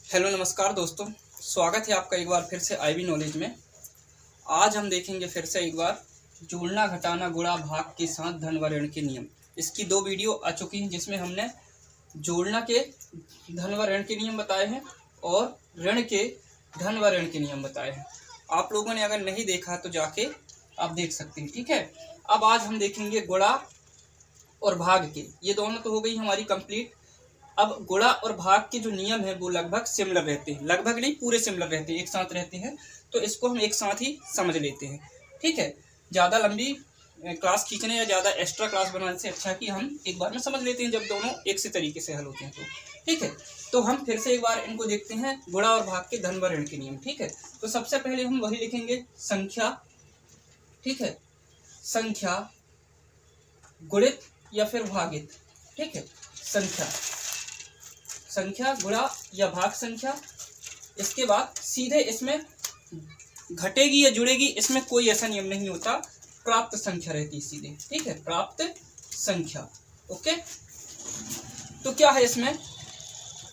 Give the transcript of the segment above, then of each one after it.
Hello नमस्कार दोस्तों, स्वागत है आपका एक बार फिर से आईबी नॉलेज में। आज हम देखेंगे फिर से एक बार जोड़ना घटाना गुणा भाग के साथ धन व ऋण के नियम। इसकी 2 वीडियो आ चुकी हैं जिसमें हमने जोड़ना के धन व ऋण के नियम बताए हैं और ऋण के धन व ऋण के नियम बताए हैं। आप लोगों ने अगर नहीं देखा तो जाके आप देख सकते हैं, ठीक है। अब आज हम देखेंगे गुणा और भाग के, ये दोनों तो हो गई हमारी कंप्लीट। अब गुणा और भाग के जो नियम है वो लगभग सिमिलर रहते हैं, लगभग नहीं पूरे सिमिलर रहते हैं, एक साथ रहते हैं, तो इसको हम एक साथ ही समझ लेते हैं, ठीक है। ज़्यादा लंबी क्लास खींचने या ज़्यादा एक्स्ट्रा क्लास बनाने से अच्छा कि हम एक बार में समझ लेते हैं जब दोनों एक से तरीके से हल होते हैं तो, ठीक है। तो हम फिर से एक बार इनको देखते हैं, गुणा और भाग के धन व ऋण के नियम, ठीक है। तो सबसे पहले हम वही लिखेंगे संख्या, ठीक है, संख्या गुणित या फिर भागित, ठीक है, संख्या गुणा या भाग संख्या। इसके बाद सीधे इसमें घटेगी या जुड़ेगी, इसमें कोई ऐसा नियम नहीं होता, प्राप्त संख्या रहती सीधे, ठीक है, प्राप्त संख्या। ओके, तो क्या है इसमें,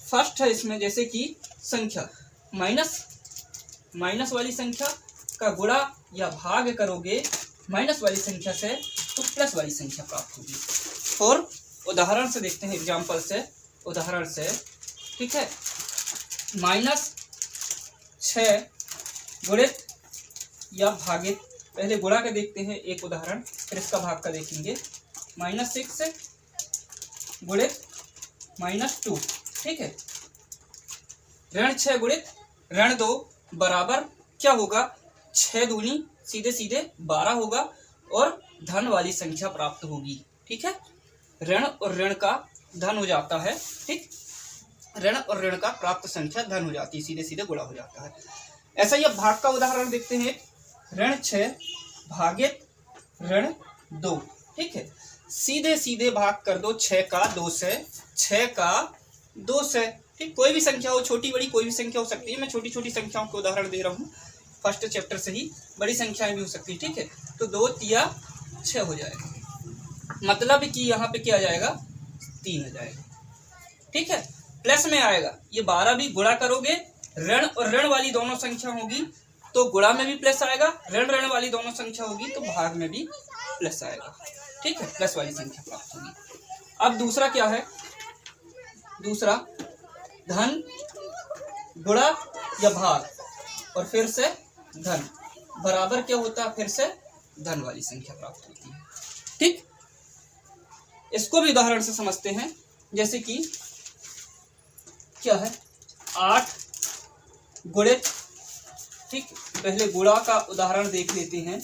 फर्स्ट है इसमें जैसे कि संख्या माइनस वाली संख्या का गुणा या भाग करोगे माइनस वाली संख्या से तो प्लस वाली संख्या प्राप्त होगी। और उदाहरण से देखते हैं, एग्जाम्पल से, उदाहरण से, ठीक है। -6 गुणित या भागित, पहले गुणा का देखते हैं एक उदाहरण, फिर इसका भाग का देखेंगे। -6 गुणित -2, ठीक है। ऋण 6 गुणित ऋण 2 बराबर क्या होगा, 6 दूनी सीधे सीधे 12 होगा और धन वाली संख्या प्राप्त होगी, ठीक है। ऋण और ऋण का धन हो जाता है, ठीक, ऋण और ऋण का प्राप्त संख्या धन हो जाती है, सीधे सीधे गुणा हो जाता है। ऐसा ही अब भाग का उदाहरण देखते हैं, ऋण 6 भागित ऋण 2, ठीक है। सीधे सीधे भाग कर दो 6 का 2 से, 6 का 2 से, ठीक, कोई भी संख्या हो, छोटी बड़ी कोई भी संख्या हो सकती है। मैं छोटी छोटी संख्याओं के उदाहरण दे रहा हूँ फर्स्ट चैप्टर से ही, बड़ी संख्याएं भी हो सकती है, ठीक है। तो 2 तिया 6 हो जाएगा, मतलब कि यहाँ पे क्या आ जाएगा, 3 आ जाएगा, ठीक है। प्लस में आएगा, ये 12 भी गुणा करोगे, ऋण और ऋण वाली दोनों संख्या होगी तो गुणा में भी प्लस आएगा, ऋण ऋण वाली दोनों संख्या होगी तो भाग में भी प्लस आएगा, ठीक है, प्लस वाली संख्या प्राप्त होगी। अब दूसरा क्या है, दूसरा धन गुणा या भाग और फिर से धन बराबर क्या होता है, फिर से धन वाली संख्या प्राप्त होती है, ठीक। इसको भी उदाहरण से समझते हैं, जैसे कि क्या है, 8 गुणित, ठीक, पहले गुणा का उदाहरण देख लेते हैं।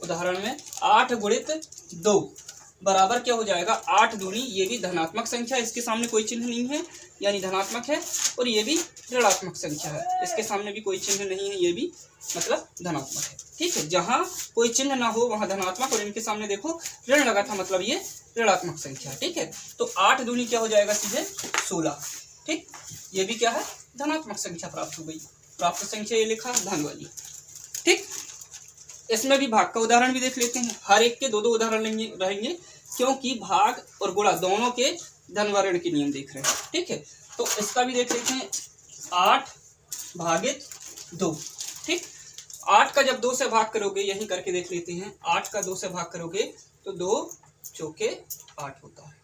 उदाहरण में 8 गुणित 2 बराबर क्या हो जाएगा, 8 दूनी, ये भी धनात्मक संख्या, इसके सामने कोई चिन्ह नहीं है यानी धनात्मक है, और ये भी ऋणात्मक संख्या है, इसके सामने भी कोई चिन्ह नहीं है, ये भी मतलब धनात्मक है, ठीक है। जहाँ कोई चिन्ह ना हो वहाँ धनात्मक, और इनके सामने देखो ऋण लगा था, मतलब ये ऋणात्मक संख्या, ठीक है। तो 8 दूनी क्या हो जाएगा, सीधे 16, ठीक, ये भी क्या है, धनात्मक संख्या प्राप्त हो गई, प्राप्त संख्या ये लिखा धन वाली, ठीक। इसमें भी भाग का उदाहरण भी देख लेते हैं, हर एक के 2-2 उदाहरण रहेंगे क्योंकि भाग और गुणा दोनों के धन व ऋण के नियम देख रहे हैं, ठीक है। तो इसका भी देख लेते हैं, 8 भागित 2, ठीक। 8 का जब 2 से भाग करोगे, यही करके देख लेते हैं, 8 का 2 से भाग करोगे तो 2 चौके 8 होता है,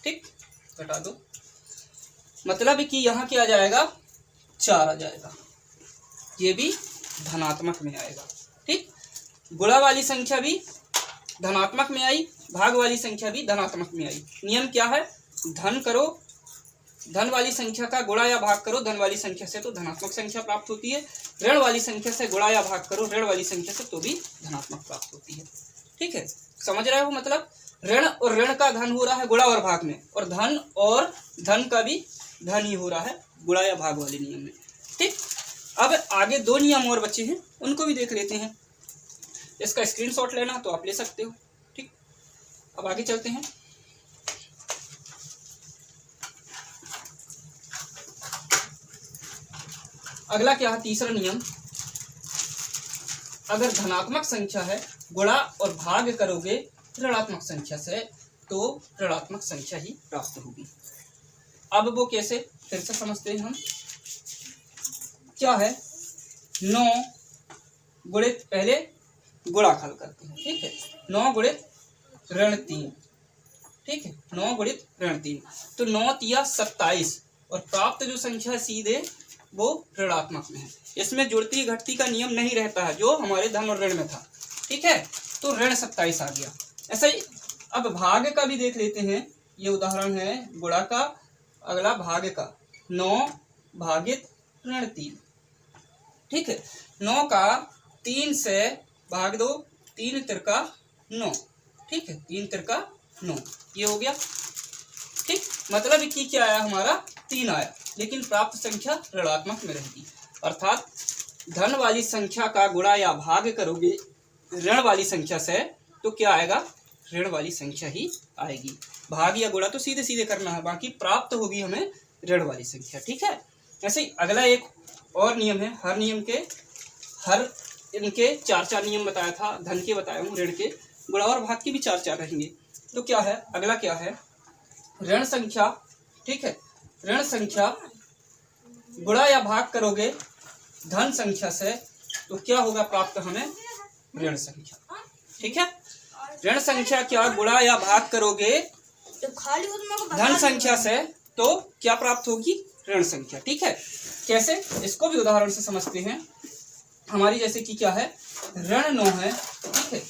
ठीक, घटा दो, मतलब कि यहाँ क्या आ जाएगा, 4 आ जाएगा, ये भी धनात्मक में आएगा, ठीक। गुणा वाली संख्या भी धनात्मक में आई, भाग वाली संख्या भी धनात्मक में आई। नियम क्या है, धन करो, धन वाली संख्या का गुणा या भाग करो धन वाली संख्या से तो धनात्मक संख्या प्राप्त होती है, ऋण वाली संख्या से गुणा या भाग करो ऋण वाली संख्या से तो भी धनात्मक प्राप्त होती है, ठीक है। समझ रहे हो, मतलब ऋण और ऋण का धन हो रहा है गुणा और भाग में, और धन का भी धन ही हो रहा है गुणा या भाग वाले नियम में, ठीक। अब आगे 2 नियम और बचे हैं, उनको भी देख लेते हैं। इसका स्क्रीनशॉट लेना तो आप ले सकते हो, ठीक। अब आगे चलते हैं। अगला क्या है, तीसरा नियम, अगर धनात्मक संख्या है गुणा और भाग करोगे ऋणात्मक संख्या से तो ऋणात्मक संख्या ही प्राप्त होगी। अब वो कैसे, फिर से समझते हैं हम। क्या है 9 गुणित, पहले गुणा हल करते हैं, ठीक है। 9 गुणित ऋण 3, ठीक है, 9 गुणित ऋण 3, तो 9 तिया 27 और प्राप्त जो संख्या है सीधे वो ऋणात्मक में है। इसमें जुड़ती घटती का नियम नहीं रहता है जो हमारे धन और ऋण में था, ठीक है। तो ऋण 27 आ गया। ऐसा ही अब भाग का भी देख लेते हैं। ये उदाहरण है गुणा का, अगला भाग का 9 भागित ऋण 3, ठीक है। 9 का 3 से भाग दो, 3 तिरका 9, ठीक है, 3 तिरका 9, ये हो गया, ठीक। मतलब कि क्या आया हमारा 3 आया, लेकिन प्राप्त संख्या ऋणात्मक में रहेगी। अर्थात धन वाली संख्या का गुणा या भाग करोगे ऋण वाली संख्या से तो क्या आएगा, ऋण वाली संख्या ही आएगी। भाग या गुणा तो सीधे सीधे करना है, बाकी प्राप्त होगी हमें ऋण वाली संख्या, ठीक है। ऐसे ही अगला एक और नियम है, हर नियम के हर इनके 4 नियम बताया था, धन के बताया हूँ, ऋण के, गुणा और भाग के भी 4 रहेंगे। तो क्या है, अगला क्या है, ऋण संख्या, ठीक है, ऋण संख्या गुणा या भाग करोगे धन संख्या से तो क्या होगा प्राप्त हमें, ऋण संख्या, ठीक है। ऋण संख्या क्या गुणा या भाग करोगे धन संख्या से तो क्या प्राप्त होगी, ऋण संख्या, ठीक है। कैसे, इसको भी उदाहरण से समझते हैं। हमारी जैसे कि क्या है, ऋण 9 है, ठीक है,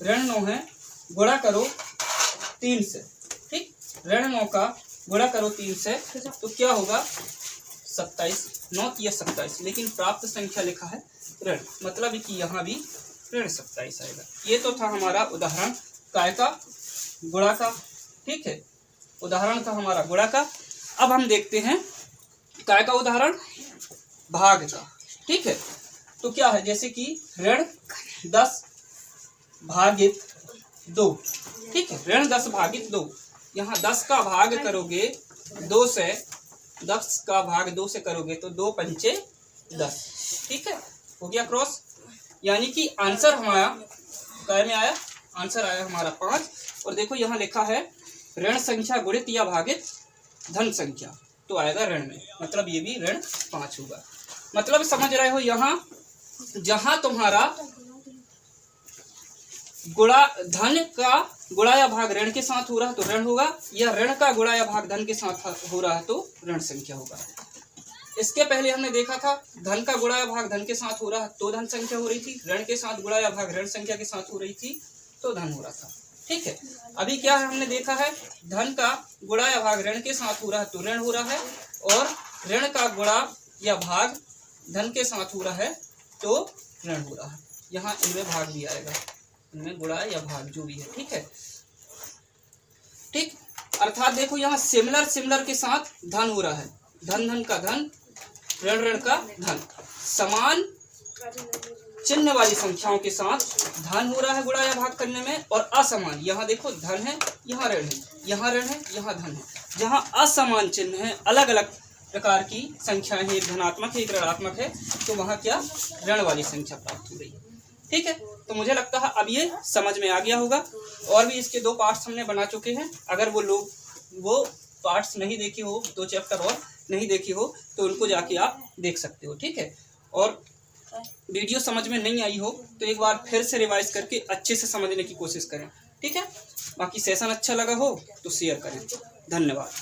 ऋण 9 है, गुणा करो 3 से, ठीक, ऋण 9 का गुणा करो 3 से तो क्या होगा 27, 9 तिया 27, लेकिन प्राप्त संख्या लिखा है ऋण, मतलब कि यहाँ भी ऋण 27 आएगा। ये तो था हमारा उदाहरण काय का, गुणा का, ठीक है, उदाहरण था हमारा गुणा का। अब हम देखते हैं काय का उदाहरण, भाग का, ठीक है। तो क्या है, जैसे कि ऋण 10 भागित 2, ठीक है, ऋण 10 भागित 2, यहाँ 10 का भाग करोगे 2 से, 10 का भाग 2 से करोगे तो 2 पंचे 10, ठीक है, हो गया क्रॉस। यानी कि आंसर हमारा काय में आया, आंसर आया हमारा 5। और देखो यहाँ लिखा है ऋण संख्या गुणित या भागित धन संख्या, तो आएगा ऋण में, मतलब ये भी ऋण 5 होगा। मतलब समझ रहे हो, यहाँ जहां तुम्हारा गुणा धन का गुणा या भाग ऋण के साथ हो रहा है तो ऋण होगा, या ऋण का गुणा या भाग धन के साथ हो रहा है तो ऋण संख्या होगा। इसके पहले हमने देखा था धन का गुणा या भाग धन के साथ हो रहा है तो धन संख्या हो रही थी, ऋण के साथ गुणा या भाग ऋण संख्या के साथ हो रही थी तो धन हो रहा था, ठीक है। अभी क्या है, हमने देखा है धन का गुणा या भाग ऋण के साथ हो रहा है तो ऋण हो रहा है, और ऋण का गुणा या भाग धन के साथ हो रहा है तो ऋण हो रहा है। यहाँ इनमें भाग भी आएगा, इनमें गुणा या भाग जो भी है, ठीक है, ठीक। अर्थात देखो यहाँ सिमिलर के साथ धन हो रहा है, धन धन का धन, ऋण ऋण का धन, समान चिन्ह वाली संख्याओं के साथ धन हो रहा है गुणा या भाग करने में, और असमान, यहाँ देखो धन है, यहाँ ऋण है, यहाँ ऋण है, यहाँ धन है, जहाँ असमान चिन्ह है, अलग अलग प्रकार की संख्याएं हैं, एक धनात्मक है एक ऋणात्मक है, तो वहाँ क्या ऋण वाली संख्या प्राप्त हो रही है, ठीक है। तो मुझे लगता है अब ये समझ में आ गया होगा। और भी इसके 2 पार्ट्स हमने बना चुके हैं, अगर वो लोग वो पार्ट्स नहीं देखे हो, 2 चैप्टर और नहीं देखी हो तो उनको जाके आप देख सकते हो, ठीक है। और वीडियो समझ में नहीं आई हो तो एक बार फिर से रिवाइज करके अच्छे से समझने की कोशिश करें, ठीक है। बाकी सेशन अच्छा लगा हो तो शेयर करें। धन्यवाद।